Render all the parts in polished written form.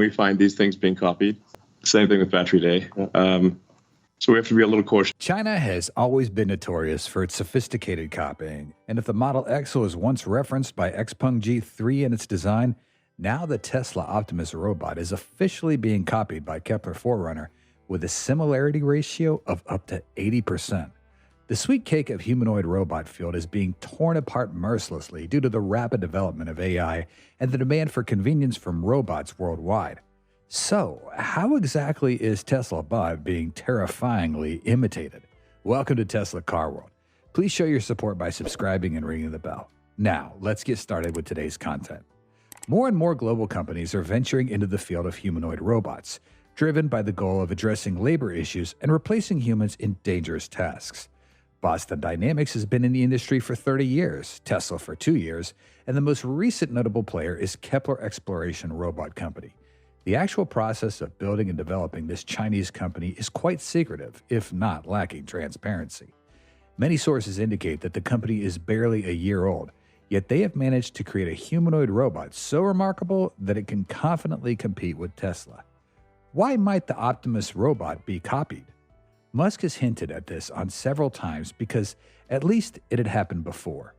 we find these things being copied. Same thing with battery day. So we have to be a little cautious. China has always been notorious for its sophisticated copying, and if the Model X was once referenced by XPeng G3 in its design, now the Tesla Optimus robot is officially being copied by Kepler Forerunner with a similarity ratio of up to 80%. The sweet cake of humanoid robot field is being torn apart mercilessly due to the rapid development of AI and the demand for convenience from robots worldwide. So, how exactly is Tesla Bot being terrifyingly imitated? Welcome to Tesla Car World. Please show your support by subscribing and ringing the bell. Now, let's get started with today's content. More and more global companies are venturing into the field of humanoid robots, driven by the goal of addressing labor issues and replacing humans in dangerous tasks. Boston Dynamics has been in the industry for 30 years, Tesla for 2 years, and the most recent notable player is Kepler Exploration Robot Company. The actual process of building and developing this Chinese company is quite secretive, if not lacking transparency. Many sources indicate that the company is barely a year old, yet they have managed to create a humanoid robot so remarkable that it can confidently compete with Tesla. Why might the Optimus robot be copied? Musk has hinted at this on several times because at least it had happened before.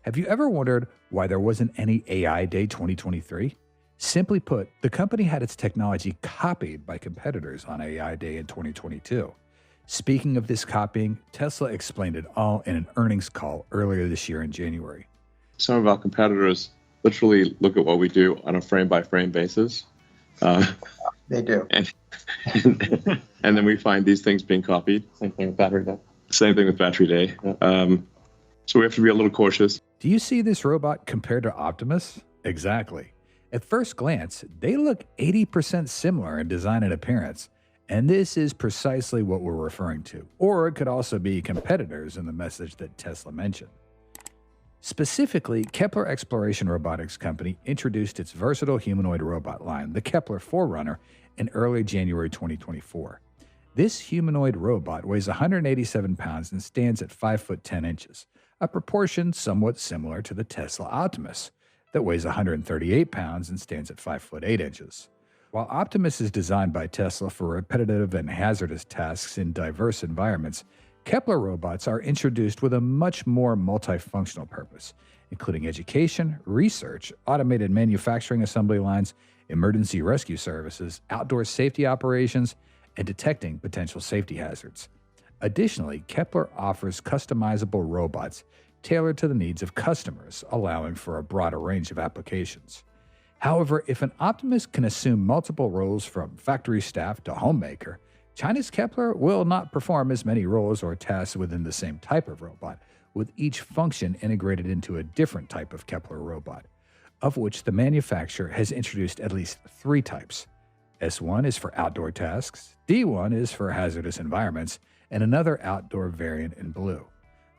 Have you ever wondered why there wasn't any AI Day 2023? Simply put, the company had its technology copied by competitors on AI Day in 2022. Speaking of this copying, Tesla explained it all in an earnings call earlier this year in January. Some of our competitors literally look at what we do on a frame-by-frame basis. They do. And then we find these things being copied. Same thing with battery day. Same thing with battery day. So we have to be a little cautious. Do you see this robot compared to Optimus? Exactly. At first glance, they look 80% similar in design and appearance, and this is precisely what we're referring to. Or it could also be competitors in the message that Tesla mentioned. Specifically, Kepler Exploration Robotics Company introduced its versatile humanoid robot line, the Kepler Forerunner, in early January 2024. This humanoid robot weighs 187 pounds and stands at 5 foot 10 inches, a proportion somewhat similar to the Tesla Optimus, that weighs 138 pounds and stands at 5 foot 8 inches. While Optimus is designed by Tesla for repetitive and hazardous tasks in diverse environments, Kepler robots are introduced with a much more multifunctional purpose, including education, research, automated manufacturing assembly lines, emergency rescue services, outdoor safety operations, and detecting potential safety hazards. Additionally, Kepler offers customizable robots tailored to the needs of customers, allowing for a broader range of applications. However, if an Optimus can assume multiple roles from factory staff to homemaker, China's Kepler will not perform as many roles or tasks within the same type of robot, with each function integrated into a different type of Kepler robot, of which the manufacturer has introduced at least 3 types. S1 is for outdoor tasks, D1 is for hazardous environments, and another outdoor variant in blue.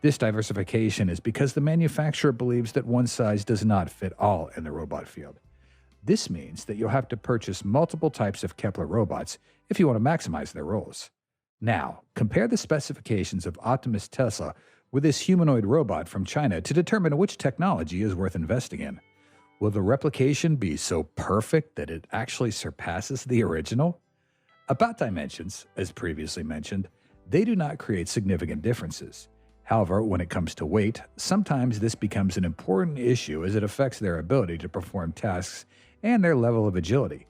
This diversification is because the manufacturer believes that one size does not fit all in the robot field. This means that you'll have to purchase multiple types of Kepler robots if you want to maximize their roles. Now, compare the specifications of Optimus Tesla with this humanoid robot from China to determine which technology is worth investing in. Will the replication be so perfect that it actually surpasses the original? About dimensions, as previously mentioned, they do not create significant differences. However, when it comes to weight, sometimes this becomes an important issue as it affects their ability to perform tasks and their level of agility.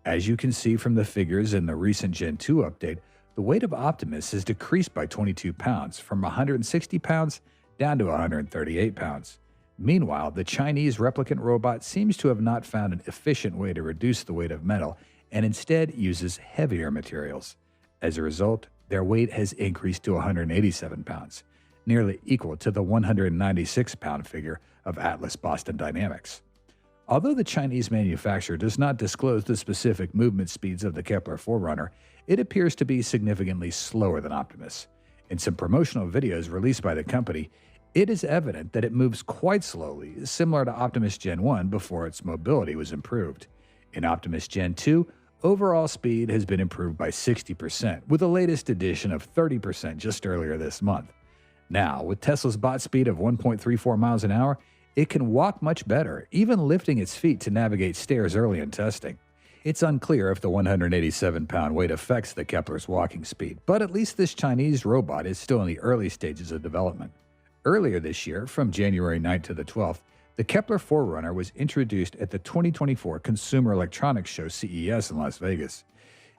As you can see from the figures in the recent Gen 2 update, the weight of Optimus has decreased by 22 pounds, from 160 pounds down to 138 pounds. Meanwhile, the Chinese replicant robot seems to have not found an efficient way to reduce the weight of metal and instead uses heavier materials. As a result, their weight has increased to 187 pounds. Nearly equal to the 196-pound figure of Atlas Boston Dynamics. Although the Chinese manufacturer does not disclose the specific movement speeds of the Kepler Forerunner, it appears to be significantly slower than Optimus. In some promotional videos released by the company, it is evident that it moves quite slowly, similar to Optimus Gen 1 before its mobility was improved. In Optimus Gen 2, overall speed has been improved by 60%, with the latest addition of 30% just earlier this month. Now, with Tesla's bot speed of 1.34 miles an hour, it can walk much better, even lifting its feet to navigate stairs early in testing. It's unclear if the 187-pound weight affects the Kepler's walking speed, but at least this Chinese robot is still in the early stages of development. Earlier this year, from January 9th to the 12th, the Kepler Forerunner was introduced at the 2024 Consumer Electronics Show CES in Las Vegas.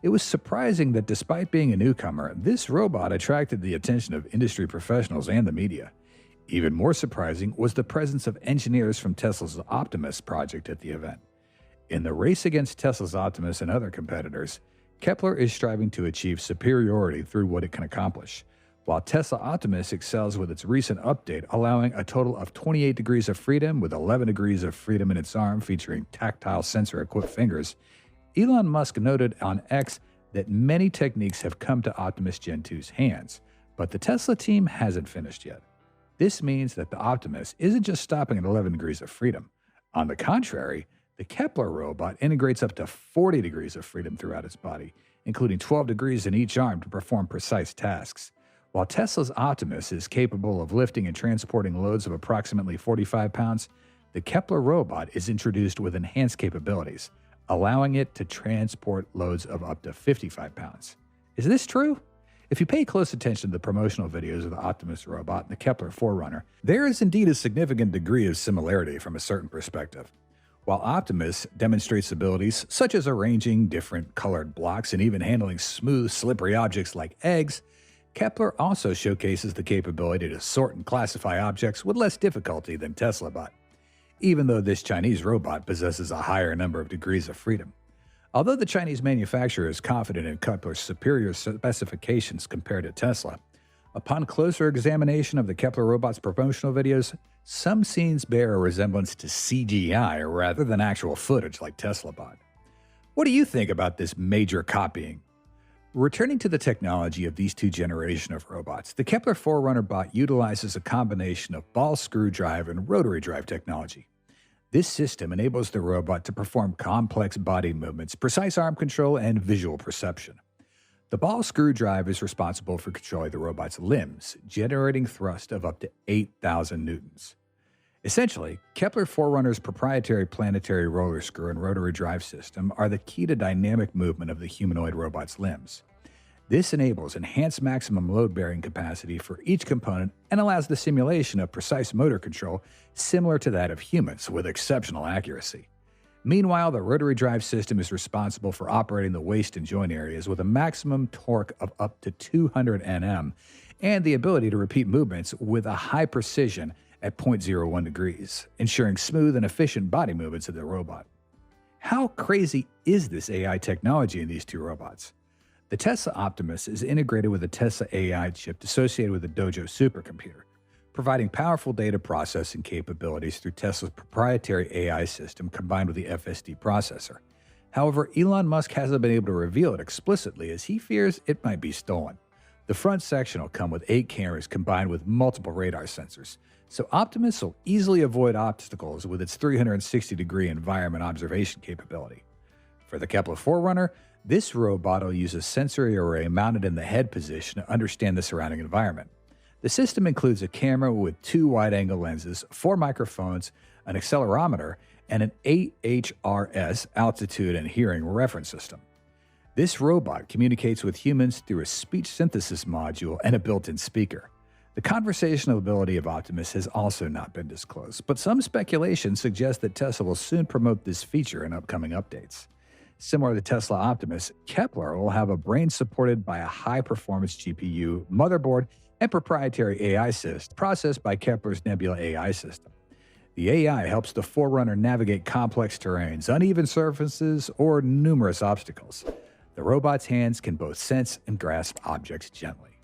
It was surprising that despite being a newcomer, this robot attracted the attention of industry professionals and the media. Even more surprising was the presence of engineers from Tesla's Optimus project at the event. In the race against Tesla's Optimus and other competitors, Kepler is striving to achieve superiority through what it can accomplish, while Tesla Optimus excels with its recent update, allowing a total of 28 degrees of freedom with 11 degrees of freedom in its arm featuring tactile sensor-equipped fingers. Elon Musk noted on X that many techniques have come to Optimus Gen 2's hands, but the Tesla team hasn't finished yet. This means that the Optimus isn't just stopping at 11 degrees of freedom. On the contrary, the Kepler robot integrates up to 40 degrees of freedom throughout its body, including 12 degrees in each arm to perform precise tasks. While Tesla's Optimus is capable of lifting and transporting loads of approximately 45 pounds, the Kepler robot is introduced with enhanced capabilities, allowing it to transport loads of up to 55 pounds. Is this true? If you pay close attention to the promotional videos of the Optimus robot and the Kepler Forerunner, there is indeed a significant degree of similarity from a certain perspective. While Optimus demonstrates abilities such as arranging different colored blocks and even handling smooth, slippery objects like eggs, Kepler also showcases the capability to sort and classify objects with less difficulty than Tesla bot, even though this Chinese robot possesses a higher number of degrees of freedom. Although the Chinese manufacturer is confident in Kepler's superior specifications compared to Tesla, upon closer examination of the Kepler robot's promotional videos, some scenes bear a resemblance to CGI rather than actual footage like Tesla bot. What do you think about this major copying? Returning to the technology of these two generations of robots, the Kepler Forerunner bot utilizes a combination of ball screw drive and rotary drive technology. This system enables the robot to perform complex body movements, precise arm control, and visual perception. The ball screw drive is responsible for controlling the robot's limbs, generating thrust of up to 8,000 newtons. Essentially, Kepler Forerunner's proprietary planetary roller screw and rotary drive system are the key to dynamic movement of the humanoid robot's limbs. This enables enhanced maximum load-bearing capacity for each component and allows the simulation of precise motor control similar to that of humans with exceptional accuracy. Meanwhile, the rotary drive system is responsible for operating the waist and joint areas with a maximum torque of up to 200 Nm and the ability to repeat movements with a high precision at 0.01 degrees, ensuring smooth and efficient body movements of the robot. How crazy is this AI technology in these two robots? The Tesla Optimus is integrated with a Tesla AI chip associated with the Dojo supercomputer, providing powerful data processing capabilities through Tesla's proprietary AI system combined with the FSD processor. However, Elon Musk hasn't been able to reveal it explicitly as he fears it might be stolen. The front section will come with 8 cameras combined with multiple radar sensors, so Optimus will easily avoid obstacles with its 360-degree environment observation capability. For the Kepler Forerunner, this robot will use a sensory array mounted in the head position to understand the surrounding environment. The system includes a camera with 2 wide-angle lenses, 4 microphones, an accelerometer, and an AHRS altitude and hearing reference system. This robot communicates with humans through a speech synthesis module and a built-in speaker. The conversational ability of Optimus has also not been disclosed, but some speculation suggests that Tesla will soon promote this feature in upcoming updates. Similar to Tesla Optimus, Kepler will have a brain supported by a high-performance GPU, motherboard, and proprietary AI system processed by Kepler's Nebula AI system. The AI helps the Forerunner navigate complex terrains, uneven surfaces, or numerous obstacles. The robot's hands can both sense and grasp objects gently.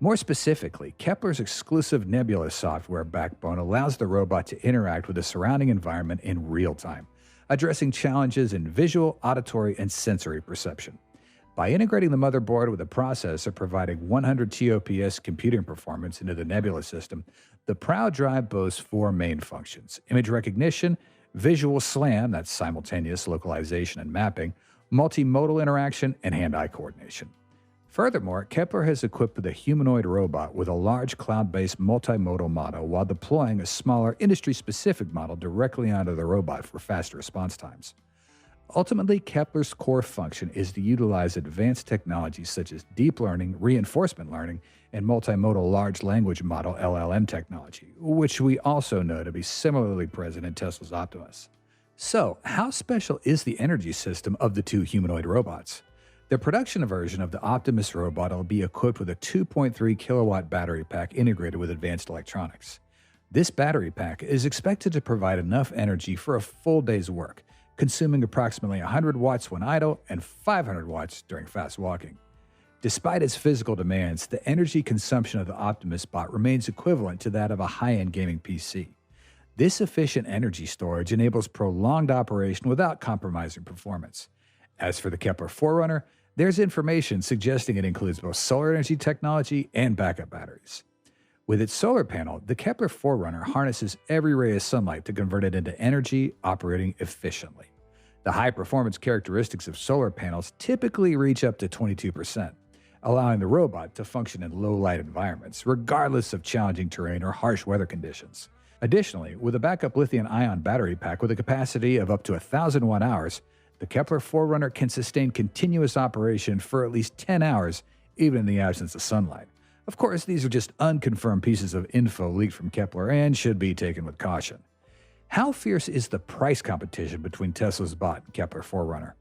More specifically, Kepler's exclusive Nebula software backbone allows the robot to interact with the surrounding environment in real time, addressing challenges in visual, auditory, and sensory perception. By integrating the motherboard with a processor providing 100 TOPS computing performance into the Nebula system, the Proud Drive boasts 4 main functions: image recognition, visual SLAM, that's simultaneous localization and mapping, multimodal interaction, and hand-eye coordination. Furthermore, Kepler has equipped the humanoid robot with a large cloud-based multimodal model while deploying a smaller industry-specific model directly onto the robot for faster response times. Ultimately, Kepler's core function is to utilize advanced technologies such as deep learning, reinforcement learning, and multimodal large language model LLM technology, which we also know to be similarly present in Tesla's Optimus. So, how special is the energy system of the two humanoid robots? The production version of the Optimus robot will be equipped with a 2.3 kilowatt battery pack integrated with advanced electronics. This battery pack is expected to provide enough energy for a full day's work, consuming approximately 100 watts when idle and 500 watts during fast walking. Despite its physical demands, the energy consumption of the Optimus bot remains equivalent to that of a high-end gaming PC. This efficient energy storage enables prolonged operation without compromising performance. As for the Kepler Forerunner, there's information suggesting it includes both solar energy technology and backup batteries. With its solar panel, the Kepler Forerunner harnesses every ray of sunlight to convert it into energy operating efficiently. The high-performance characteristics of solar panels typically reach up to 22%, allowing the robot to function in low-light environments, regardless of challenging terrain or harsh weather conditions. Additionally, with a backup lithium-ion battery pack with a capacity of up to 1,000 watt-hours, the Kepler Forerunner can sustain continuous operation for at least 10 hours, even in the absence of sunlight. Of course, these are just unconfirmed pieces of info leaked from Kepler and should be taken with caution. How fierce is the price competition between Tesla's bot and Kepler Forerunner?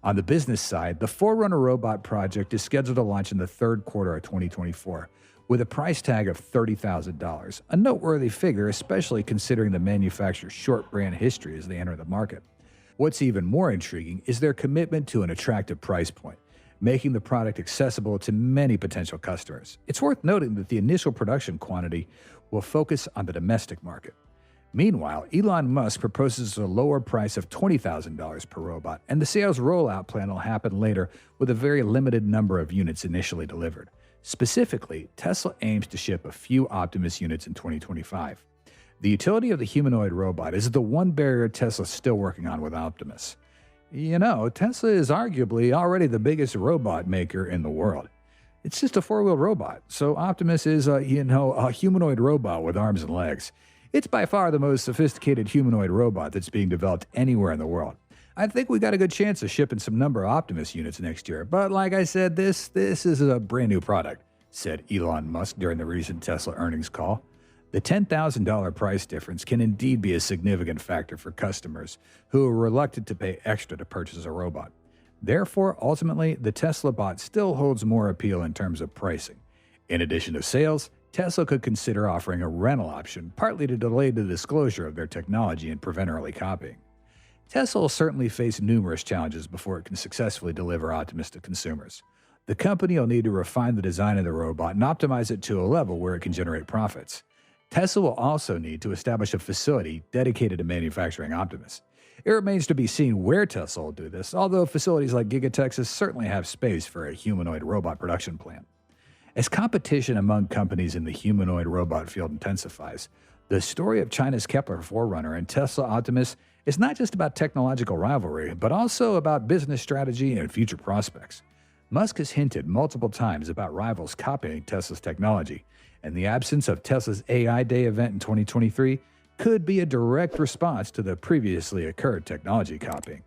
On the business side, the Forerunner robot project is scheduled to launch in the third quarter of 2024, with a price tag of $30,000, a noteworthy figure, especially considering the manufacturer's short brand history as they enter the market. What's even more intriguing is their commitment to an attractive price point, making the product accessible to many potential customers. It's worth noting that the initial production quantity will focus on the domestic market. Meanwhile, Elon Musk proposes a lower price of $20,000 per robot, and the sales rollout plan will happen later with a very limited number of units initially delivered. Specifically, Tesla aims to ship a few Optimus units in 2025. The utility of the humanoid robot is the one barrier Tesla's still working on with Optimus. You know, Tesla is arguably already the biggest robot maker in the world. It's just a four-wheel robot, so Optimus is a humanoid robot with arms and legs. It's by far the most sophisticated humanoid robot that's being developed anywhere in the world. I think we got a good chance of shipping some number of Optimus units next year, but like I said, this is a brand new product, said Elon Musk during the recent Tesla earnings call. The $10,000 price difference can indeed be a significant factor for customers who are reluctant to pay extra to purchase a robot. Therefore, ultimately, the Tesla bot still holds more appeal in terms of pricing. In addition to sales, Tesla could consider offering a rental option, partly to delay the disclosure of their technology and prevent early copying. Tesla will certainly face numerous challenges before it can successfully deliver Optimus to consumers. The company will need to refine the design of the robot and optimize it to a level where it can generate profits. Tesla will also need to establish a facility dedicated to manufacturing Optimus. It remains to be seen where Tesla will do this, although facilities like Giga Texas certainly have space for a humanoid robot production plant. As competition among companies in the humanoid robot field intensifies, the story of China's Kepler Forerunner and Tesla Optimus is not just about technological rivalry, but also about business strategy and future prospects. Musk has hinted multiple times about rivals copying Tesla's technology, and the absence of Tesla's AI Day event in 2023 could be a direct response to the previously occurred technology copying.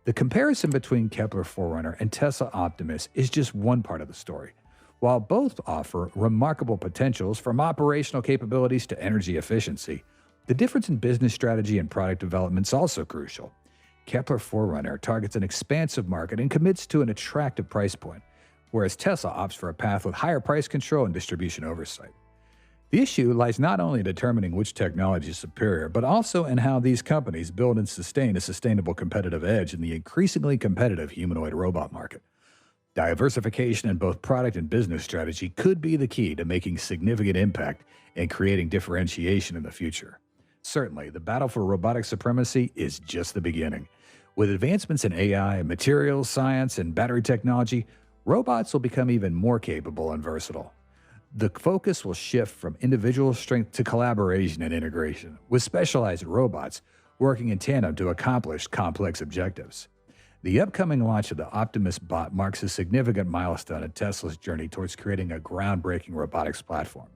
The comparison between Kepler Forerunner and Tesla Optimus is just one part of the story. While both offer remarkable potentials from operational capabilities to energy efficiency, the difference in business strategy and product development is also crucial. Kepler Forerunner targets an expansive market and commits to an attractive price point, whereas Tesla opts for a path with higher price control and distribution oversight. The issue lies not only in determining which technology is superior, but also in how these companies build and sustain a sustainable competitive edge in the increasingly competitive humanoid robot market. Diversification in both product and business strategy could be the key to making significant impact and creating differentiation in the future. Certainly, the battle for robotic supremacy is just the beginning. With advancements in AI, materials science, and battery technology, robots will become even more capable and versatile. The focus will shift from individual strength to collaboration and integration, with specialized robots working in tandem to accomplish complex objectives. The upcoming launch of the Optimus bot marks a significant milestone in Tesla's journey towards creating a groundbreaking robotics platform.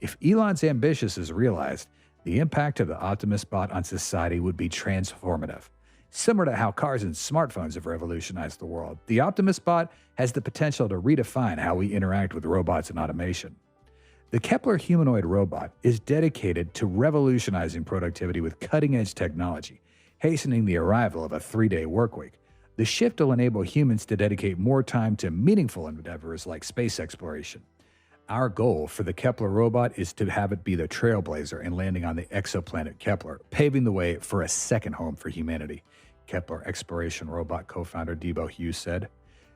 If Elon's ambitions is realized, the impact of the Optimus bot on society would be transformative. Similar to how cars and smartphones have revolutionized the world, the Optimus bot has the potential to redefine how we interact with robots and automation. The Kepler humanoid robot is dedicated to revolutionizing productivity with cutting-edge technology, hastening the arrival of a 3-day workweek. The shift will enable humans to dedicate more time to meaningful endeavors like space exploration. Our goal for the Kepler robot is to have it be the trailblazer in landing on the exoplanet Kepler, paving the way for a second home for humanity, Kepler exploration robot co-founder Debo Hughes said.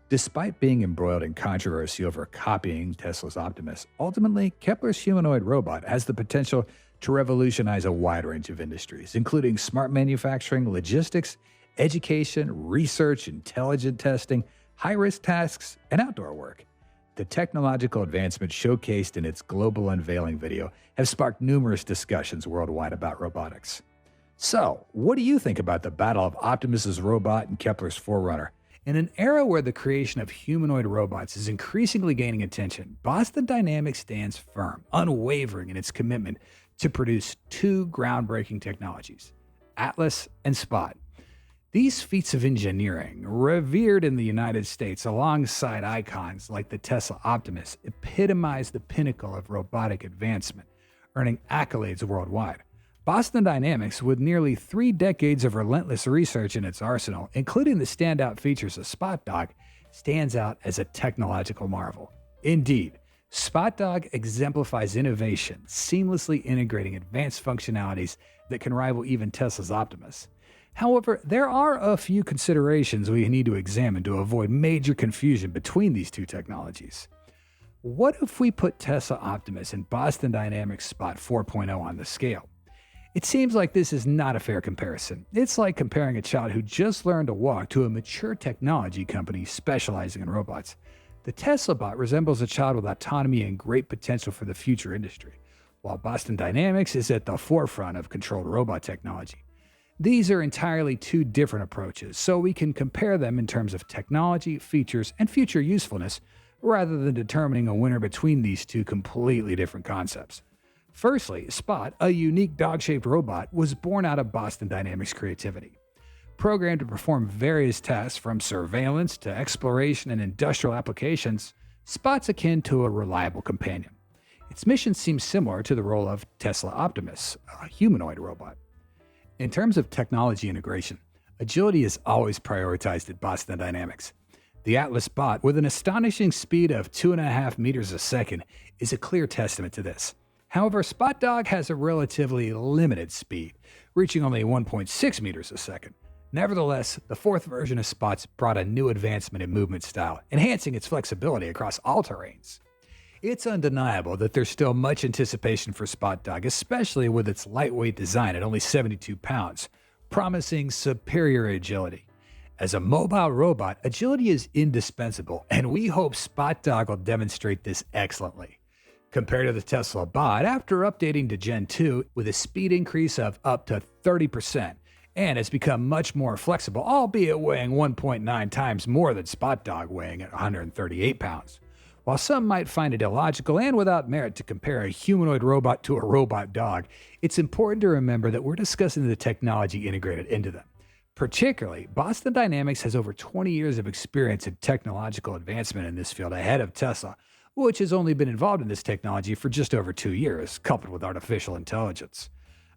Despite being embroiled in controversy over copying Tesla's Optimus, ultimately, Kepler's humanoid robot has the potential to revolutionize a wide range of industries, including smart manufacturing, logistics, education, research, intelligent testing, high-risk tasks, and outdoor work. The technological advancements showcased in its global unveiling video have sparked numerous discussions worldwide about robotics. So, what do you think about the battle of Optimus's robot and Kepler's Forerunner? In an era where the creation of humanoid robots is increasingly gaining attention, Boston Dynamics stands firm, unwavering in its commitment to produce two groundbreaking technologies, Atlas and Spot. These feats of engineering, revered in the United States alongside icons like the Tesla Optimus, epitomize the pinnacle of robotic advancement, earning accolades worldwide. Boston Dynamics, with nearly 3 decades of relentless research in its arsenal, including the standout features of Spot Dog, stands out as a technological marvel. Indeed, Spot Dog exemplifies innovation, seamlessly integrating advanced functionalities that can rival even Tesla's Optimus. However, there are a few considerations we need to examine to avoid major confusion between these two technologies. What if we put Tesla Optimus and Boston Dynamics Spot 4.0 on the scale? It seems like this is not a fair comparison. It's like comparing a child who just learned to walk to a mature technology company specializing in robots. The Tesla bot resembles a child with autonomy and great potential for the future industry, while Boston Dynamics is at the forefront of controlled robot technology. These are entirely two different approaches, so we can compare them in terms of technology, features, and future usefulness, rather than determining a winner between these two completely different concepts. Firstly, Spot, a unique dog-shaped robot, was born out of Boston Dynamics' creativity. Programmed to perform various tasks from surveillance to exploration and industrial applications, Spot's akin to a reliable companion. Its mission seems similar to the role of Tesla Optimus, a humanoid robot. In terms of technology integration, agility is always prioritized at Boston Dynamics. The Atlas bot, with an astonishing speed of 2.5 meters a second, is a clear testament to this. However, Spot Dog has a relatively limited speed, reaching only 1.6 meters a second. Nevertheless, the fourth version of Spot's brought a new advancement in movement style, enhancing its flexibility across all terrains. It's undeniable that there's still much anticipation for Spot Dog, especially with its lightweight design at only 72 pounds, promising superior agility. As a mobile robot, agility is indispensable, and we hope Spot Dog will demonstrate this excellently. Compared to the Tesla bot, after updating to Gen 2 with a speed increase of up to 30%, and has become much more flexible, albeit weighing 1.9 times more than Spot Dog, weighing at 138 pounds. While some might find it illogical and without merit to compare a humanoid robot to a robot dog, it's important to remember that we're discussing the technology integrated into them. Particularly, Boston Dynamics has over 20 years of experience in technological advancement in this field ahead of Tesla, which has only been involved in this technology for just over 2 years, coupled with artificial intelligence.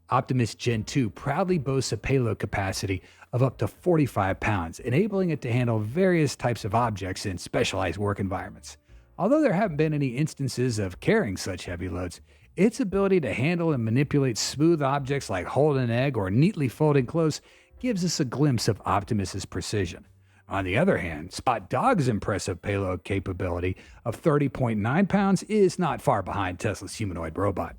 Optimus Gen 2 proudly boasts a payload capacity of up to 45 pounds, enabling it to handle various types of objects in specialized work environments. Although there haven't been any instances of carrying such heavy loads, its ability to handle and manipulate smooth objects like holding an egg or neatly folding clothes gives us a glimpse of Optimus's precision. On the other hand, Spot Dog's impressive payload capability of 30.9 pounds is not far behind Tesla's humanoid robot.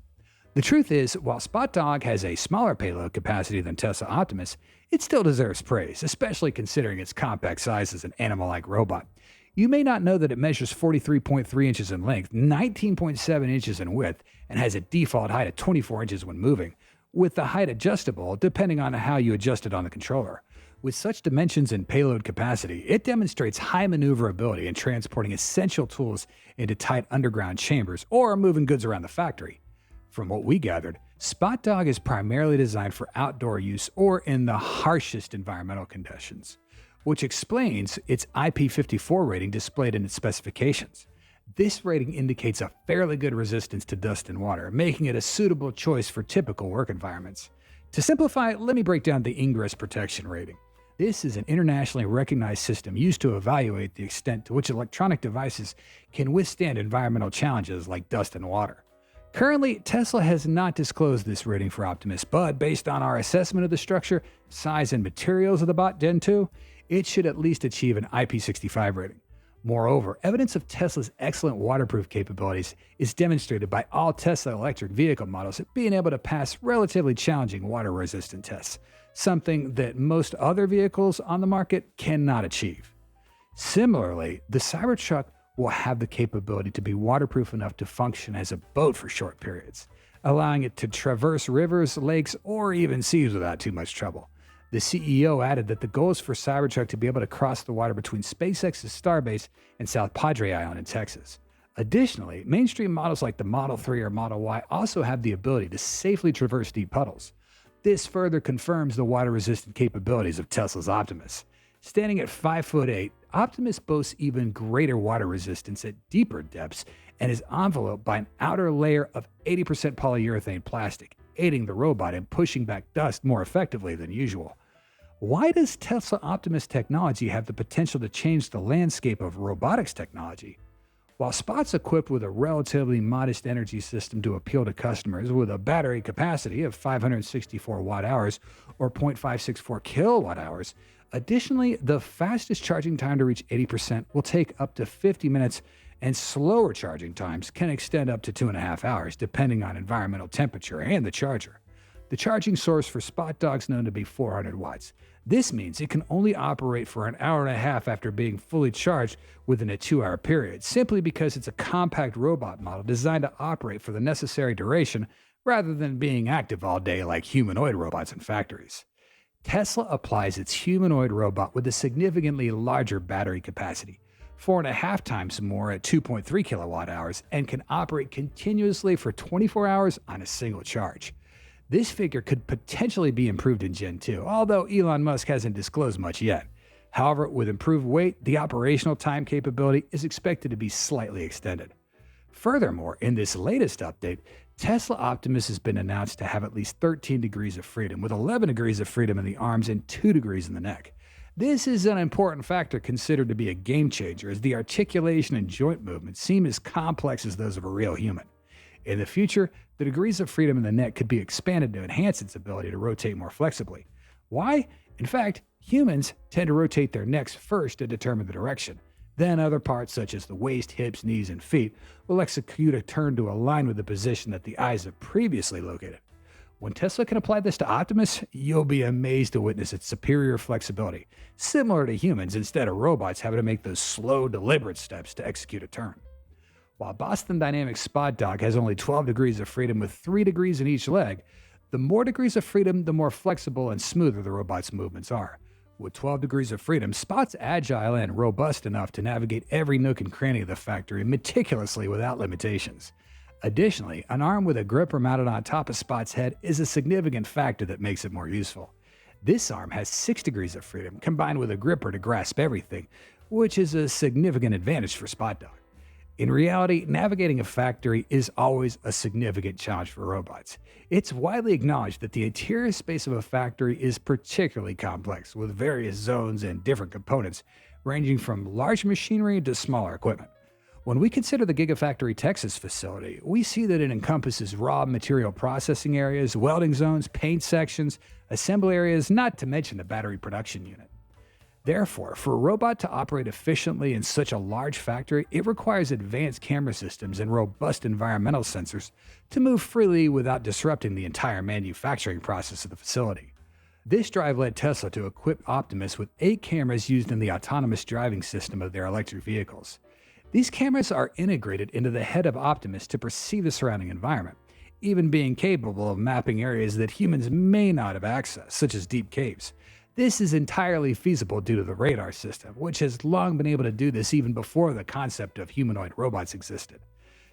The truth is, while Spot Dog has a smaller payload capacity than Tesla Optimus, it still deserves praise, especially considering its compact size as an animal-like robot. You may not know that it measures 43.3 inches in length, 19.7 inches in width, and has a default height of 24 inches when moving, with the height adjustable depending on how you adjust it on the controller. With such dimensions and payload capacity, it demonstrates high maneuverability in transporting essential tools into tight underground chambers or moving goods around the factory. From what we gathered, Spot Dog is primarily designed for outdoor use or in the harshest environmental conditions, which explains its IP54 rating displayed in its specifications. This rating indicates a fairly good resistance to dust and water, making it a suitable choice for typical work environments. To simplify, let me break down the ingress protection rating. This is an internationally recognized system used to evaluate the extent to which electronic devices can withstand environmental challenges like dust and water. Currently, Tesla has not disclosed this rating for Optimus, but based on our assessment of the structure, size, and materials of the Bot Gen 2, it should at least achieve an IP65 rating. Moreover, evidence of Tesla's excellent waterproof capabilities is demonstrated by all Tesla electric vehicle models being able to pass relatively challenging water-resistant tests, something that most other vehicles on the market cannot achieve. Similarly, the Cybertruck will have the capability to be waterproof enough to function as a boat for short periods, allowing it to traverse rivers, lakes, or even seas without too much trouble. The CEO added that the goal is for Cybertruck to be able to cross the water between SpaceX's Starbase and South Padre Island in Texas. Additionally, mainstream models like the Model 3 or Model Y also have the ability to safely traverse deep puddles. This further confirms the water-resistant capabilities of Tesla's Optimus. Standing at 5'8", Optimus boasts even greater water resistance at deeper depths and is enveloped by an outer layer of 80% polyurethane plastic, aiding the robot in pushing back dust more effectively than usual. Why does Tesla Optimus technology have the potential to change the landscape of robotics technology? While Spot's equipped with a relatively modest energy system to appeal to customers with a battery capacity of 564 watt-hours or 0.564 kilowatt-hours, additionally, the fastest charging time to reach 80% will take up to 50 minutes, and slower charging times can extend up to 2.5 hours, depending on environmental temperature and the charger. The charging source for Spot Dog is known to be 400 watts. This means it can only operate for an hour and a half after being fully charged within a 2-hour period, simply because it's a compact robot model designed to operate for the necessary duration rather than being active all day like humanoid robots in factories. Tesla applies its humanoid robot with a significantly larger battery capacity, 4.5 times more at 2.3 kilowatt hours, and can operate continuously for 24 hours on a single charge. This figure could potentially be improved in Gen 2, although Elon Musk hasn't disclosed much yet. However, with improved weight, the operational time capability is expected to be slightly extended. Furthermore, in this latest update, Tesla Optimus has been announced to have at least 13 degrees of freedom, with 11 degrees of freedom in the arms and 2 degrees in the neck. This is an important factor considered to be a game changer, as the articulation and joint movements seem as complex as those of a real human. In the future, the degrees of freedom in the neck could be expanded to enhance its ability to rotate more flexibly. Why? In fact, humans tend to rotate their necks first to determine the direction. Then other parts such as the waist, hips, knees, and feet will execute a turn to align with the position that the eyes have previously located. When Tesla can apply this to Optimus, you'll be amazed to witness its superior flexibility, similar to humans instead of robots having to make those slow, deliberate steps to execute a turn. While Boston Dynamics Spot Dog has only 12 degrees of freedom with 3 degrees in each leg, the more degrees of freedom, the more flexible and smoother the robot's movements are. With 12 degrees of freedom, Spot's agile and robust enough to navigate every nook and cranny of the factory meticulously without limitations. Additionally, an arm with a gripper mounted on top of Spot's head is a significant factor that makes it more useful. This arm has 6 degrees of freedom combined with a gripper to grasp everything, which is a significant advantage for Spot Dog. In reality, navigating a factory is always a significant challenge for robots. It's widely acknowledged that the interior space of a factory is particularly complex, with various zones and different components, ranging from large machinery to smaller equipment. When we consider the Gigafactory Texas facility, we see that it encompasses raw material processing areas, welding zones, paint sections, assembly areas, not to mention the battery production unit. Therefore, for a robot to operate efficiently in such a large factory, it requires advanced camera systems and robust environmental sensors to move freely without disrupting the entire manufacturing process of the facility. This drive led Tesla to equip Optimus with 8 cameras used in the autonomous driving system of their electric vehicles. These cameras are integrated into the head of Optimus to perceive the surrounding environment, even being capable of mapping areas that humans may not have accessed, such as deep caves. This is entirely feasible due to the radar system, which has long been able to do this even before the concept of humanoid robots existed.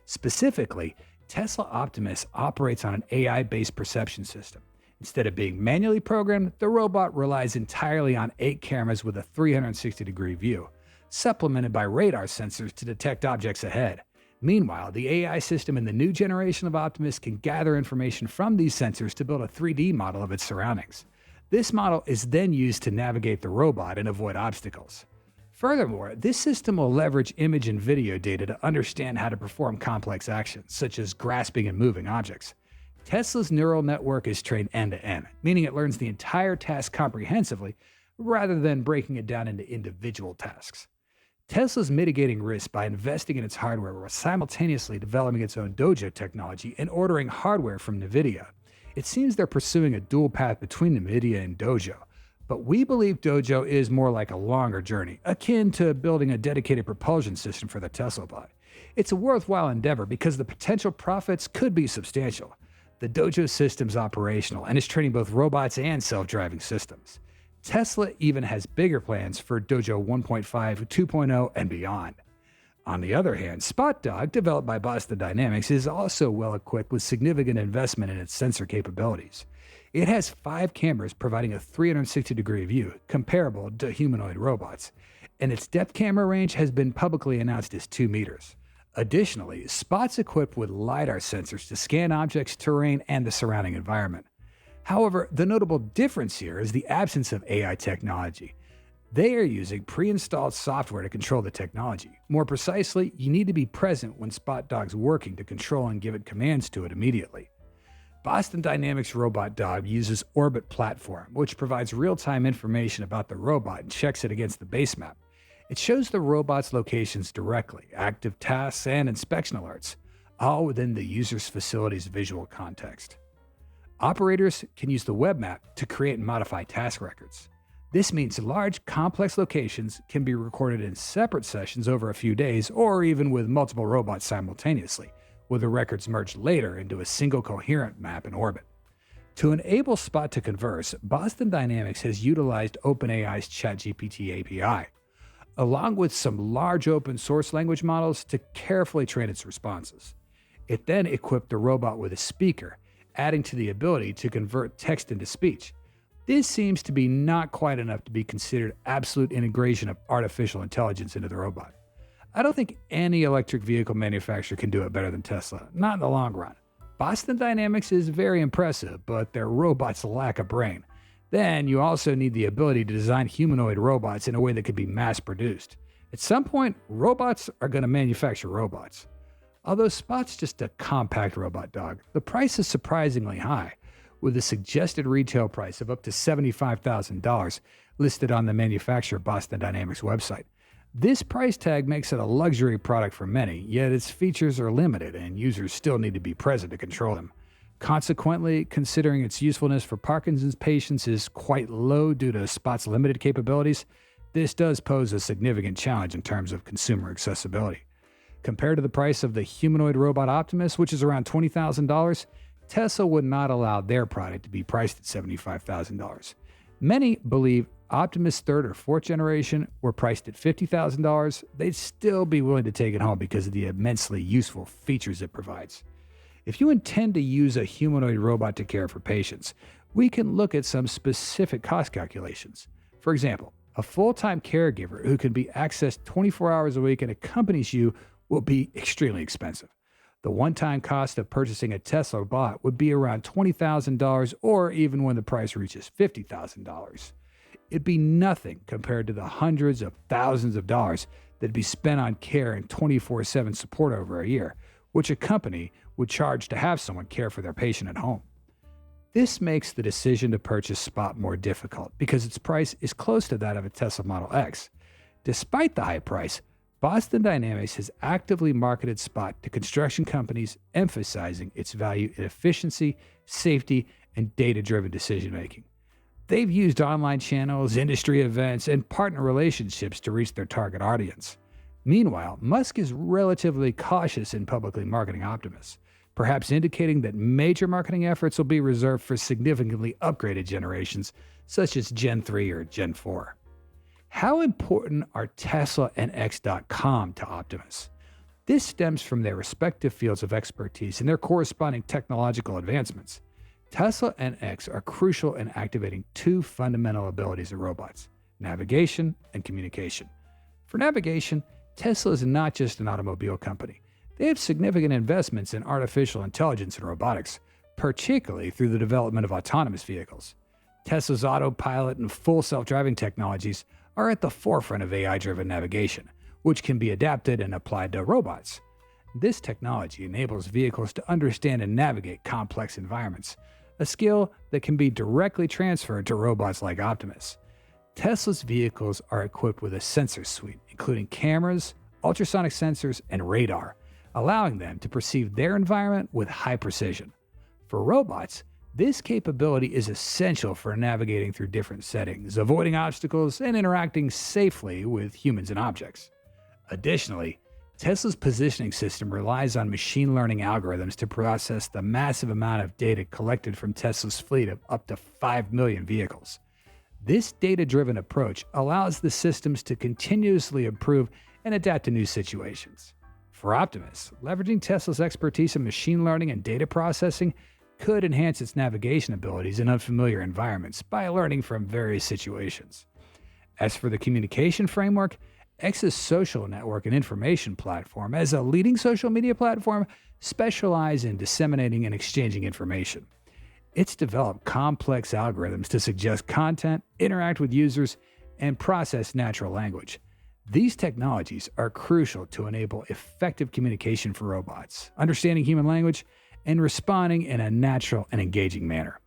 Specifically, Tesla Optimus operates on an AI-based perception system. Instead of being manually programmed, the robot relies entirely on 8 cameras with a 360-degree view, supplemented by radar sensors to detect objects ahead. Meanwhile, the AI system in the new generation of Optimus can gather information from these sensors to build a 3D model of its surroundings. This model is then used to navigate the robot and avoid obstacles. Furthermore, this system will leverage image and video data to understand how to perform complex actions, such as grasping and moving objects. Tesla's neural network is trained end-to-end, meaning it learns the entire task comprehensively rather than breaking it down into individual tasks. Tesla's mitigating risk by investing in its hardware while simultaneously developing its own Dojo technology and ordering hardware from NVIDIA. It seems they're pursuing a dual path between NVIDIA and Dojo, but we believe Dojo is more like a longer journey, akin to building a dedicated propulsion system for the Tesla bot. It's a worthwhile endeavor because the potential profits could be substantial. The Dojo system's operational and is training both robots and self-driving systems. Tesla even has bigger plans for Dojo 1.5, 2.0, and beyond. On the other hand, Spot Dog, developed by Boston Dynamics, is also well equipped with significant investment in its sensor capabilities. It has 5 cameras providing a 360-degree view, comparable to humanoid robots, and its depth camera range has been publicly announced as 2 meters. Additionally, Spot's equipped with LiDAR sensors to scan objects, terrain, and the surrounding environment. However, the notable difference here is the absence of AI technology. They are using pre-installed software to control the technology. More precisely, you need to be present when Spot Dog's working to control and give it commands to it immediately. Boston Dynamics Robot Dog uses Orbit Platform, which provides real-time information about the robot and checks it against the base map. It shows the robot's locations directly, active tasks, and inspection alerts, all within the user's facility's visual context. Operators can use the web map to create and modify task records. This means large, complex locations can be recorded in separate sessions over a few days or even with multiple robots simultaneously, with the records merged later into a single coherent map in orbit. To enable Spot to converse, Boston Dynamics has utilized OpenAI's ChatGPT API, along with some large open source language models to carefully train its responses. It then equipped the robot with a speaker, adding to the ability to convert text into speech. This seems to be not quite enough to be considered absolute integration of artificial intelligence into the robot. I don't think any electric vehicle manufacturer can do it better than Tesla, not in the long run. Boston Dynamics is very impressive, but their robots lack a brain. Then you also need the ability to design humanoid robots in a way that can be mass-produced. At some point, robots are going to manufacture robots. Although Spot's just a compact robot dog, the price is surprisingly high, with a suggested retail price of up to $75,000 listed on the manufacturer Boston Dynamics website. This price tag makes it a luxury product for many, yet its features are limited and users still need to be present to control them. Consequently, considering its usefulness for Parkinson's patients is quite low due to Spot's limited capabilities, this does pose a significant challenge in terms of consumer accessibility. Compared to the price of the humanoid robot Optimus, which is around $20,000, Tesla would not allow their product to be priced at $75,000. Many believe Optimus 3rd or 4th generation were priced at $50,000. They'd still be willing to take it home because of the immensely useful features it provides. If you intend to use a humanoid robot to care for patients, we can look at some specific cost calculations. For example, a full-time caregiver who can be accessed 24 hours a week and accompanies you will be extremely expensive. The one-time cost of purchasing a Tesla bot would be around $20,000 or even when the price reaches $50,000. It'd be nothing compared to the hundreds of thousands of dollars that'd be spent on care and 24/7 support over a year, which a company would charge to have someone care for their patient at home. This makes the decision to purchase Spot more difficult because its price is close to that of a Tesla Model X. Despite the high price, Boston Dynamics has actively marketed Spot to construction companies, emphasizing its value in efficiency, safety, and data-driven decision-making. They've used online channels, industry events, and partner relationships to reach their target audience. Meanwhile, Musk is relatively cautious in publicly marketing Optimus, perhaps indicating that major marketing efforts will be reserved for significantly upgraded generations, such as Gen 3 or Gen 4. How important are Tesla and X.com to Optimus? This stems from their respective fields of expertise and their corresponding technological advancements. Tesla and X are crucial in activating two fundamental abilities of robots: navigation and communication. For navigation, Tesla is not just an automobile company. They have significant investments in artificial intelligence and robotics, particularly through the development of autonomous vehicles. Tesla's autopilot and full self-driving technologies are at the forefront of AI-driven navigation, which can be adapted and applied to robots. This technology enables vehicles to understand and navigate complex environments, a skill that can be directly transferred to robots like Optimus. Tesla's vehicles are equipped with a sensor suite, including cameras, ultrasonic sensors, and radar, allowing them to perceive their environment with high precision. For robots, this capability is essential for navigating through different settings, avoiding obstacles, and interacting safely with humans and objects. Additionally, Tesla's positioning system relies on machine learning algorithms to process the massive amount of data collected from Tesla's fleet of up to 5 million vehicles. This data-driven approach allows the systems to continuously improve and adapt to new situations. For Optimus, leveraging Tesla's expertise in machine learning and data processing could enhance its navigation abilities in unfamiliar environments by learning from various situations. As for the communication framework, X's social network and information platform, as a leading social media platform, specializes in disseminating and exchanging information. It's developed complex algorithms to suggest content, interact with users, and process natural language. These technologies are crucial to enable effective communication for robots, understanding human language, and responding in a natural and engaging manner.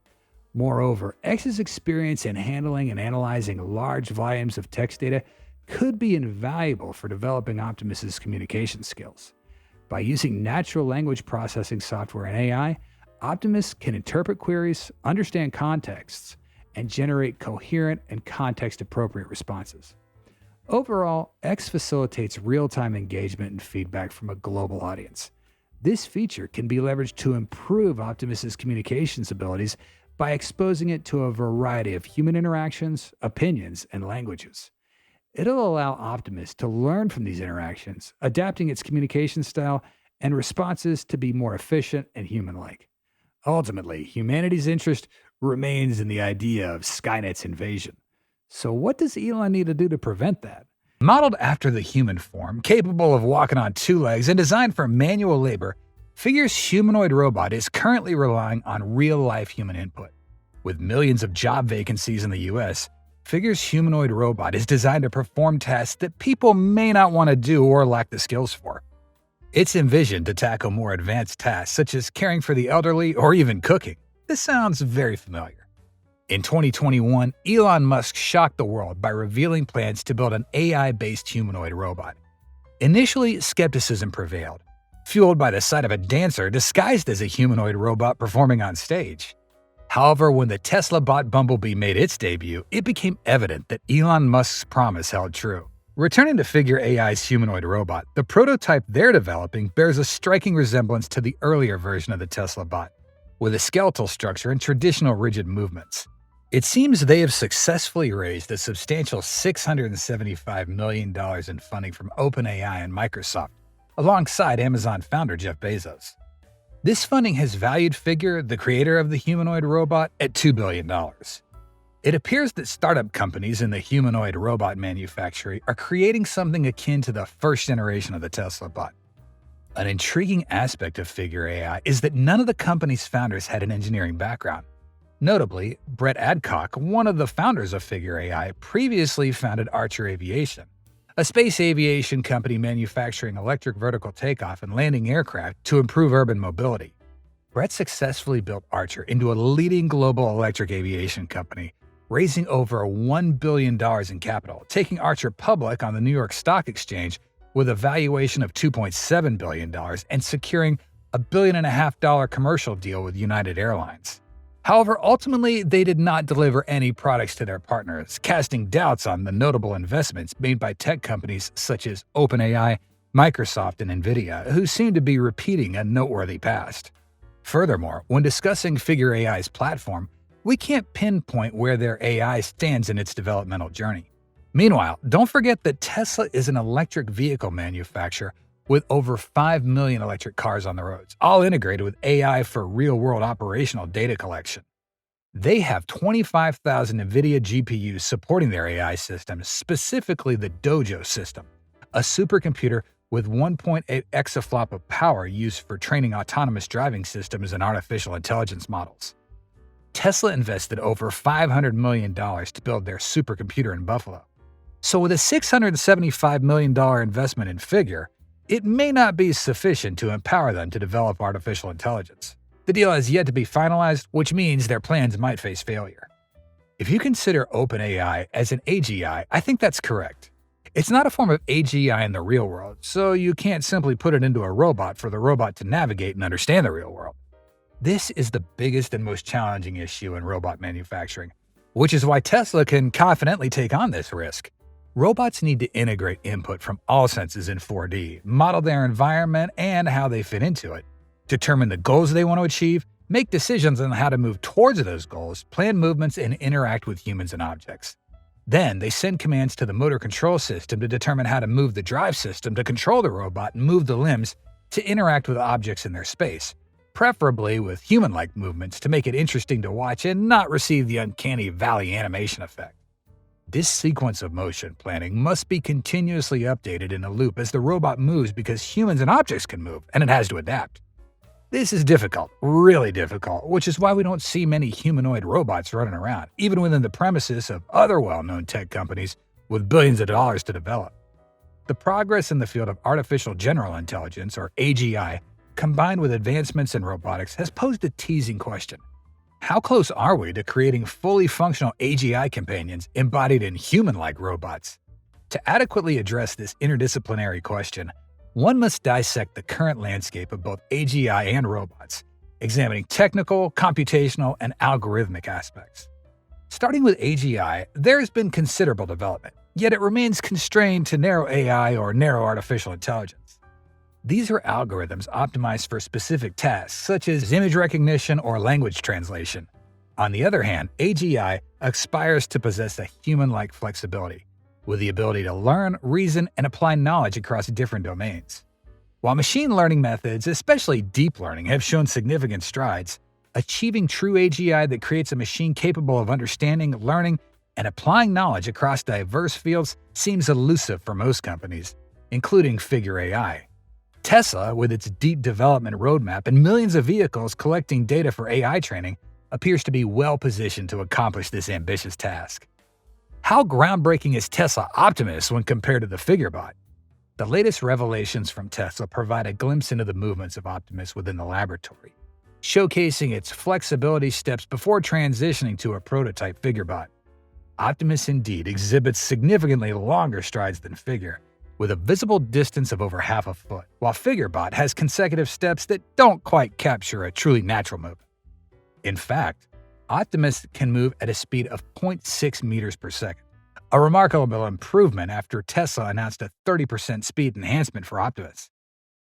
Moreover, X's experience in handling and analyzing large volumes of text data could be invaluable for developing Optimus's communication skills. By using natural language processing software and AI, Optimus can interpret queries, understand contexts, and generate coherent and context-appropriate responses. Overall, X facilitates real-time engagement and feedback from a global audience. This feature can be leveraged to improve Optimus's communications abilities by exposing it to a variety of human interactions, opinions, and languages. It'll allow Optimus to learn from these interactions, adapting its communication style and responses to be more efficient and human-like. Ultimately, humanity's interest remains in the idea of Skynet's invasion. So what does Elon need to do to prevent that? Modeled after the human form, capable of walking on two legs and designed for manual labor, Figure's humanoid robot is currently relying on real-life human input. With millions of job vacancies in the US, Figure's humanoid robot is designed to perform tasks that people may not want to do or lack the skills for. It's envisioned to tackle more advanced tasks such as caring for the elderly or even cooking. This sounds very familiar. In 2021, Elon Musk shocked the world by revealing plans to build an AI-based humanoid robot. Initially, skepticism prevailed, fueled by the sight of a dancer disguised as a humanoid robot performing on stage. However, when the Tesla bot Bumblebee made its debut, it became evident that Elon Musk's promise held true. Returning to Figure AI's humanoid robot, the prototype they're developing bears a striking resemblance to the earlier version of the Tesla bot, with a skeletal structure and traditional rigid movements. It seems they have successfully raised a substantial $675 million in funding from OpenAI and Microsoft, alongside Amazon founder Jeff Bezos. This funding has valued Figure, the creator of the humanoid robot, at $2 billion. It appears that startup companies in the humanoid robot manufacturing are creating something akin to the first generation of the Tesla bot. An intriguing aspect of Figure AI is that none of the company's founders had an engineering background. Notably, Brett Adcock, one of the founders of Figure AI, previously founded Archer Aviation, a space aviation company manufacturing electric vertical takeoff and landing aircraft to improve urban mobility. Brett successfully built Archer into a leading global electric aviation company, raising over $1 billion in capital, taking Archer public on the New York Stock Exchange with a valuation of $2.7 billion and securing a $1.5 billion commercial deal with United Airlines. However, ultimately, they did not deliver any products to their partners, casting doubts on the notable investments made by tech companies such as OpenAI, Microsoft, and NVIDIA, who seem to be repeating a noteworthy past. Furthermore, when discussing Figure AI's platform, we can't pinpoint where their AI stands in its developmental journey. Meanwhile, don't forget that Tesla is an electric vehicle manufacturer with over 5 million electric cars on the roads, all integrated with AI for real-world operational data collection. They have 25,000 NVIDIA GPUs supporting their AI systems, specifically the Dojo system, a supercomputer with 1.8 exaflop of power used for training autonomous driving systems and artificial intelligence models. Tesla invested over $500 million to build their supercomputer in Buffalo. So with a $675 million investment in Figure, it may not be sufficient to empower them to develop artificial intelligence. The deal has yet to be finalized, which means their plans might face failure. If you consider OpenAI as an AGI, I think that's correct. It's not a form of AGI in the real world, so you can't simply put it into a robot for the robot to navigate and understand the real world. This is the biggest and most challenging issue in robot manufacturing, which is why Tesla can confidently take on this risk. Robots need to integrate input from all senses in 4D, model their environment and how they fit into it, determine the goals they want to achieve, make decisions on how to move towards those goals, plan movements, and interact with humans and objects. Then they send commands to the motor control system to determine how to move the drive system to control the robot and move the limbs to interact with objects in their space, preferably with human-like movements to make it interesting to watch and not receive the uncanny valley animation effect. This sequence of motion planning must be continuously updated in a loop as the robot moves because humans and objects can move, and it has to adapt. This is difficult, really difficult, which is why we don't see many humanoid robots running around, even within the premises of other well-known tech companies with billions of dollars to develop. The progress in the field of artificial general intelligence, or AGI, combined with advancements in robotics, has posed a teasing question. How close are we to creating fully functional AGI companions embodied in human-like robots? To adequately address this interdisciplinary question, one must dissect the current landscape of both AGI and robots, examining technical, computational, and algorithmic aspects. Starting with AGI, there has been considerable development, yet it remains constrained to narrow AI or narrow artificial intelligence. These are algorithms optimized for specific tasks, such as image recognition or language translation. On the other hand, AGI aspires to possess a human-like flexibility, with the ability to learn, reason, and apply knowledge across different domains. While machine learning methods, especially deep learning, have shown significant strides, achieving true AGI that creates a machine capable of understanding, learning, and applying knowledge across diverse fields seems elusive for most companies, including Figure AI. Tesla, with its deep development roadmap and millions of vehicles collecting data for AI training, appears to be well-positioned to accomplish this ambitious task. How groundbreaking is Tesla Optimus when compared to the FigureBot? The latest revelations from Tesla provide a glimpse into the movements of Optimus within the laboratory, showcasing its flexibility steps before transitioning to a prototype FigureBot. Optimus indeed exhibits significantly longer strides than Figure, with a visible distance of over half a foot, while FigureBot has consecutive steps that don't quite capture a truly natural movement. In fact, Optimus can move at a speed of 0.6 meters per second, a remarkable improvement after Tesla announced a 30% speed enhancement for Optimus.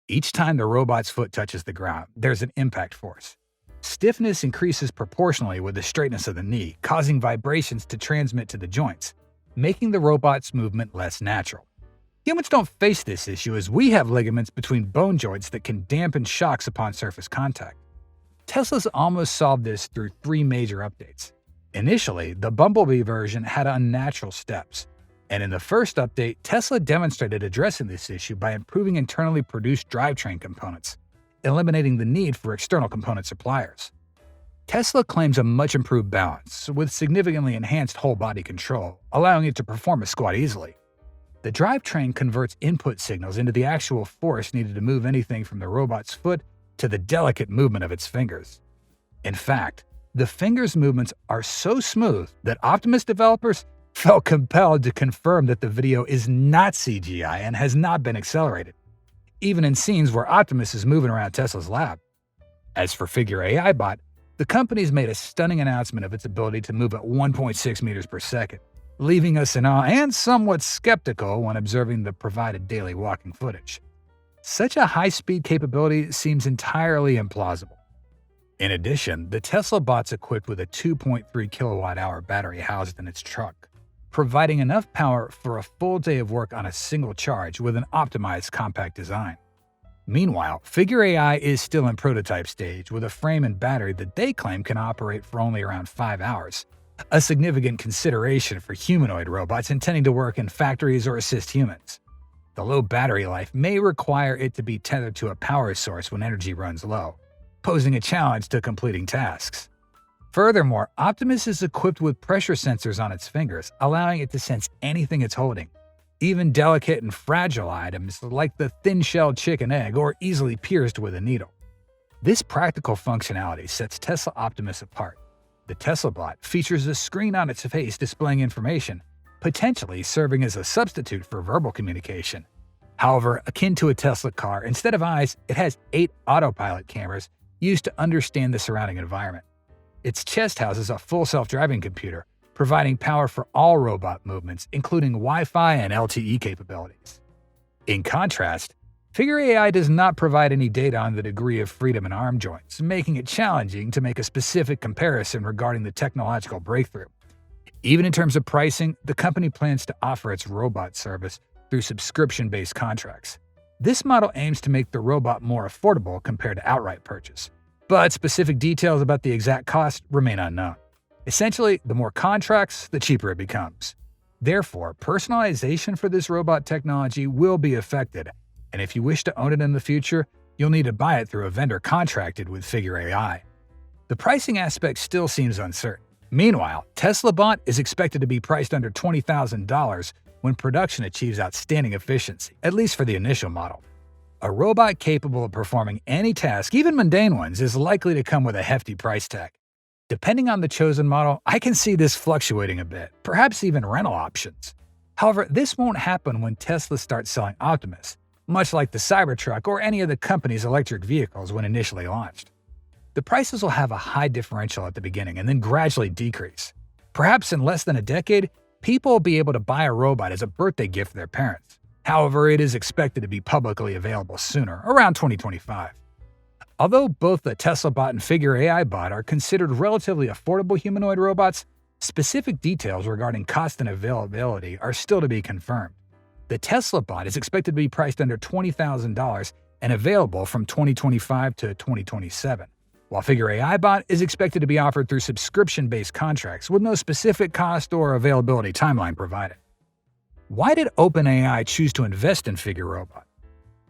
Each time the robot's foot touches the ground, there's an impact force. Stiffness increases proportionally with the straightness of the knee, causing vibrations to transmit to the joints, making the robot's movement less natural. Humans don't face this issue as we have ligaments between bone joints that can dampen shocks upon surface contact. Tesla's almost solved this through 3 major updates. Initially, the Bumblebee version had unnatural steps, and in the first update, Tesla demonstrated addressing this issue by improving internally produced drivetrain components, eliminating the need for external component suppliers. Tesla claims a much improved balance, with significantly enhanced whole-body control, allowing it to perform a squat easily. The drivetrain converts input signals into the actual force needed to move anything from the robot's foot to the delicate movement of its fingers. In fact, the fingers' movements are so smooth that Optimus developers felt compelled to confirm that the video is not CGI and has not been accelerated, even in scenes where Optimus is moving around Tesla's lab. As for Figure AI Bot, the company's made a stunning announcement of its ability to move at 1.6 meters per second, leaving us in awe and somewhat skeptical when observing the provided daily walking footage. Such a high-speed capability seems entirely implausible. In addition, the Tesla Bot's equipped with a 2.3 kilowatt-hour battery housed in its truck, providing enough power for a full day of work on a single charge with an optimized compact design. Meanwhile, Figure AI is still in prototype stage with a frame and battery that they claim can operate for only around 5 hours, a significant consideration for humanoid robots intending to work in factories or assist humans. The low battery life may require it to be tethered to a power source when energy runs low, posing a challenge to completing tasks. Furthermore, Optimus is equipped with pressure sensors on its fingers, allowing it to sense anything it's holding, even delicate and fragile items like the thin-shelled chicken egg or easily pierced with a needle. This practical functionality sets Tesla Optimus apart. The Tesla bot features a screen on its face displaying information, potentially serving as a substitute for verbal communication. However, akin to a Tesla car, instead of eyes, it has 8 autopilot cameras used to understand the surrounding environment. Its chest houses a full self-driving computer, providing power for all robot movements, including Wi-Fi and LTE capabilities. In contrast, Figure AI does not provide any data on the degree of freedom in arm joints, making it challenging to make a specific comparison regarding the technological breakthrough. Even in terms of pricing, the company plans to offer its robot service through subscription-based contracts. This model aims to make the robot more affordable compared to outright purchase, but specific details about the exact cost remain unknown. Essentially, the more contracts, the cheaper it becomes. Therefore, personalization for this robot technology will be affected, and if you wish to own it in the future, you'll need to buy it through a vendor contracted with Figure AI. The pricing aspect still seems uncertain. Meanwhile, Tesla Bot is expected to be priced under $20,000 when production achieves outstanding efficiency, at least for the initial model. A robot capable of performing any task, even mundane ones, is likely to come with a hefty price tag. Depending on the chosen model, I can see this fluctuating a bit, perhaps even rental options. However, this won't happen when Tesla starts selling Optimus, much like the Cybertruck or any of the company's electric vehicles when initially launched. The prices will have a high differential at the beginning and then gradually decrease. Perhaps in less than a decade, people will be able to buy a robot as a birthday gift for their parents. However, it is expected to be publicly available sooner, around 2025. Although both the Tesla Bot and Figure AI Bot are considered relatively affordable humanoid robots, specific details regarding cost and availability are still to be confirmed. The Tesla Bot is expected to be priced under $20,000 and available from 2025 to 2027, while Figure AI Bot is expected to be offered through subscription-based contracts with no specific cost or availability timeline provided. Why did OpenAI choose to invest in Figure Robot?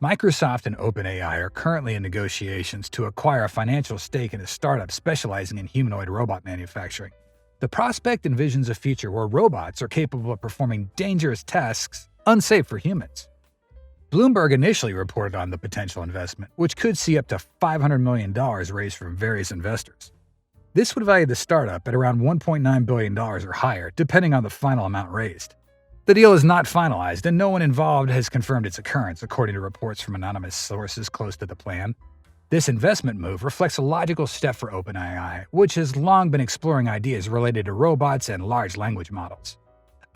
Microsoft and OpenAI are currently in negotiations to acquire a financial stake in a startup specializing in humanoid robot manufacturing. The prospect envisions a future where robots are capable of performing dangerous tasks unsafe for humans. Bloomberg initially reported on the potential investment, which could see up to $500 million raised from various investors. This would value the startup at around $1.9 billion or higher, depending on the final amount raised. The deal is not finalized, and no one involved has confirmed its occurrence, according to reports from anonymous sources close to the plan. This investment move reflects a logical step for OpenAI, which has long been exploring ideas related to robots and large language models.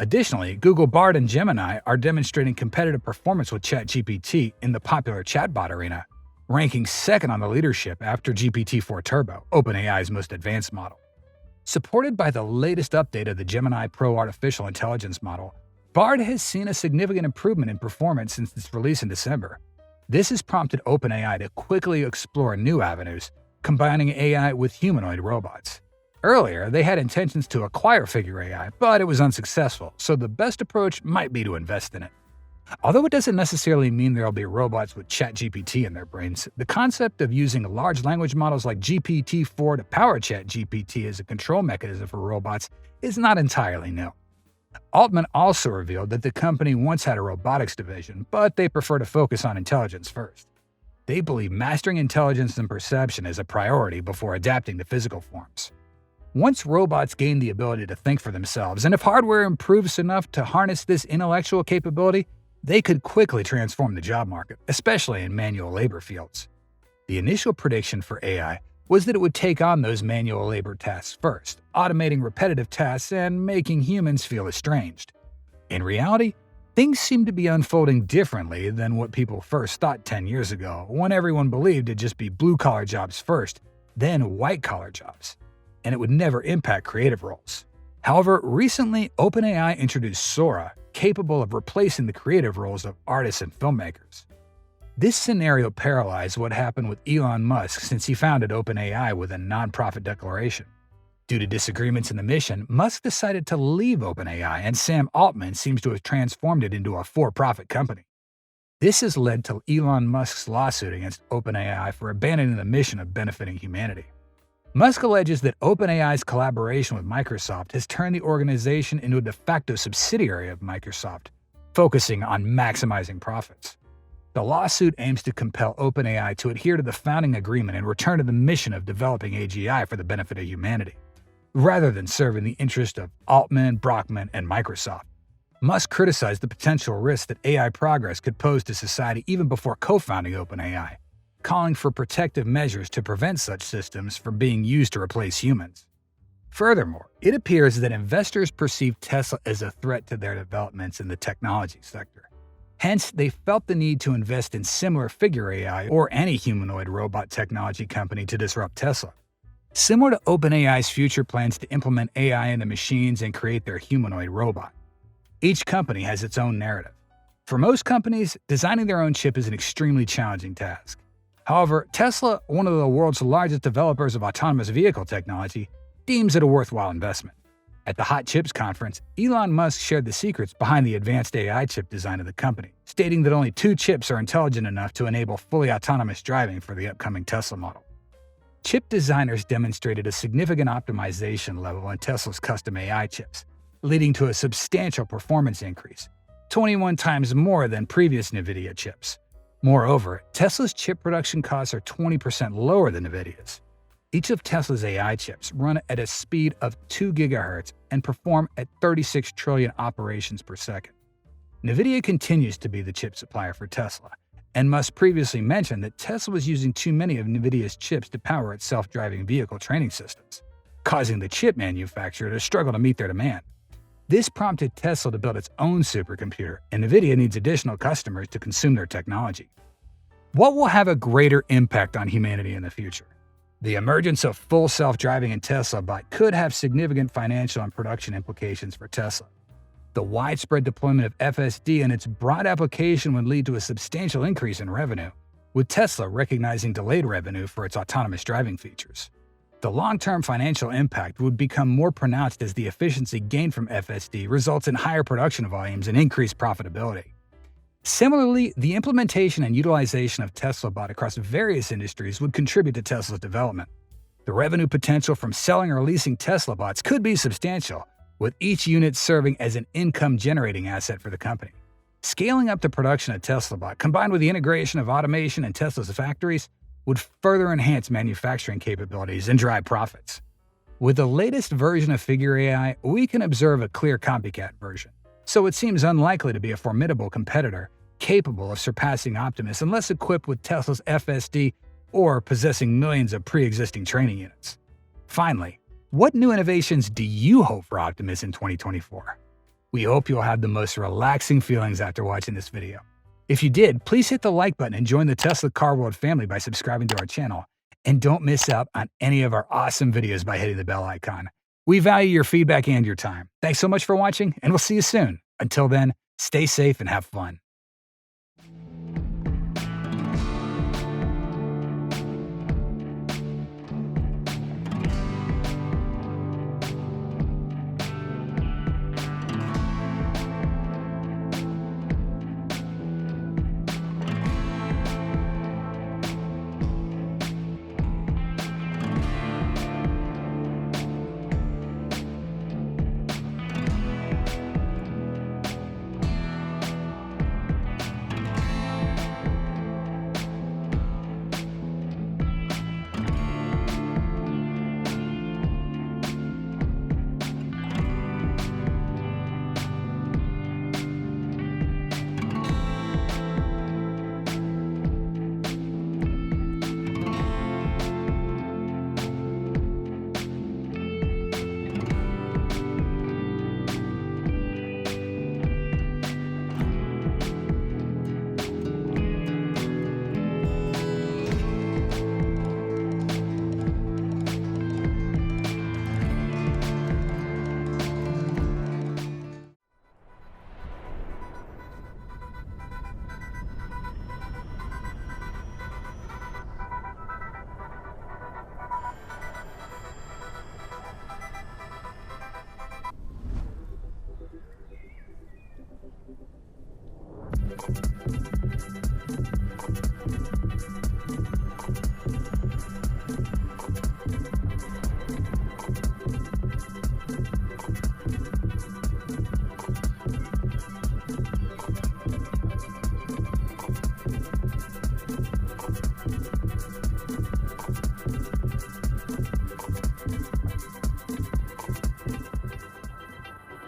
Additionally, Google Bard and Gemini are demonstrating competitive performance with ChatGPT in the popular chatbot arena, ranking second on the leadership after GPT-4 Turbo, OpenAI's most advanced model. Supported by the latest update of the Gemini Pro artificial intelligence model, Bard has seen a significant improvement in performance since its release in December. This has prompted OpenAI to quickly explore new avenues, combining AI with humanoid robots. Earlier, they had intentions to acquire Figure AI, but it was unsuccessful, so the best approach might be to invest in it. Although it doesn't necessarily mean there will be robots with ChatGPT in their brains, the concept of using large language models like GPT-4 to power ChatGPT as a control mechanism for robots is not entirely new. Altman also revealed that the company once had a robotics division, but they prefer to focus on intelligence first. They believe mastering intelligence and perception is a priority before adapting to physical forms. Once robots gain the ability to think for themselves, and if hardware improves enough to harness this intellectual capability, they could quickly transform the job market, especially in manual labor fields. The initial prediction for AI was that it would take on those manual labor tasks first, automating repetitive tasks and making humans feel estranged. In reality, things seem to be unfolding differently than what people first thought 10 years ago, when everyone believed it'd just be blue-collar jobs first, then white-collar jobs, and it would never impact creative roles. However, recently, OpenAI introduced Sora, capable of replacing the creative roles of artists and filmmakers. This scenario paralyzed what happened with Elon Musk since he founded OpenAI with a non-profit declaration. Due to disagreements in the mission, Musk decided to leave OpenAI, and Sam Altman seems to have transformed it into a for-profit company. This has led to Elon Musk's lawsuit against OpenAI for abandoning the mission of benefiting humanity. Musk alleges that OpenAI's collaboration with Microsoft has turned the organization into a de facto subsidiary of Microsoft, focusing on maximizing profits. The lawsuit aims to compel OpenAI to adhere to the founding agreement and return to the mission of developing AGI for the benefit of humanity, rather than serving the interest of Altman, Brockman, and Microsoft. Musk criticized the potential risks that AI progress could pose to society even before co-founding OpenAI, calling for protective measures to prevent such systems from being used to replace humans. Furthermore, it appears that investors perceive Tesla as a threat to their developments in the technology sector. Hence, they felt the need to invest in similar figure AI or any humanoid robot technology company to disrupt Tesla. Similar to OpenAI's future plans to implement AI into machines and create their humanoid robot. Each company has its own narrative. For most companies, designing their own chip is an extremely challenging task. However, Tesla, one of the world's largest developers of autonomous vehicle technology, deems it a worthwhile investment. At the Hot Chips conference, Elon Musk shared the secrets behind the advanced AI chip design of the company, stating that only 2 chips are intelligent enough to enable fully autonomous driving for the upcoming Tesla model. Chip designers demonstrated a significant optimization level in Tesla's custom AI chips, leading to a substantial performance increase, 21 times more than previous NVIDIA chips. Moreover, Tesla's chip production costs are 20% lower than NVIDIA's. Each of Tesla's AI chips run at a speed of 2 GHz and perform at 36 trillion operations per second. NVIDIA continues to be the chip supplier for Tesla, and Musk previously mentioned that Tesla was using too many of NVIDIA's chips to power its self-driving vehicle training systems, causing the chip manufacturer to struggle to meet their demand. This prompted Tesla to build its own supercomputer, and NVIDIA needs additional customers to consume their technology. What will have a greater impact on humanity in the future? The emergence of full self-driving in Tesla Bot could have significant financial and production implications for Tesla. The widespread deployment of FSD and its broad application would lead to a substantial increase in revenue, with Tesla recognizing delayed revenue for its autonomous driving features. The long-term financial impact would become more pronounced as the efficiency gained from FSD results in higher production volumes and increased profitability. Similarly, the implementation and utilization of Tesla Bot across various industries would contribute to Tesla's development. The revenue potential from selling or leasing Tesla Bots could be substantial, with each unit serving as an income-generating asset for the company. Scaling up the production of Tesla Bot, combined with the integration of automation in Tesla's factories, would further enhance manufacturing capabilities and drive profits. With the latest version of Figure AI, we can observe a clear copycat version, so it seems unlikely to be a formidable competitor capable of surpassing Optimus unless equipped with Tesla's FSD or possessing millions of pre-existing training units. Finally, what new innovations do you hope for Optimus in 2024? We hope you'll have the most relaxing feelings after watching this video. If you did, please hit the like button and join the Tesla Car World family by subscribing to our channel. And don't miss out on any of our awesome videos by hitting the bell icon. We value your feedback and your time. Thanks so much for watching, and we'll see you soon. Until then, stay safe and have fun.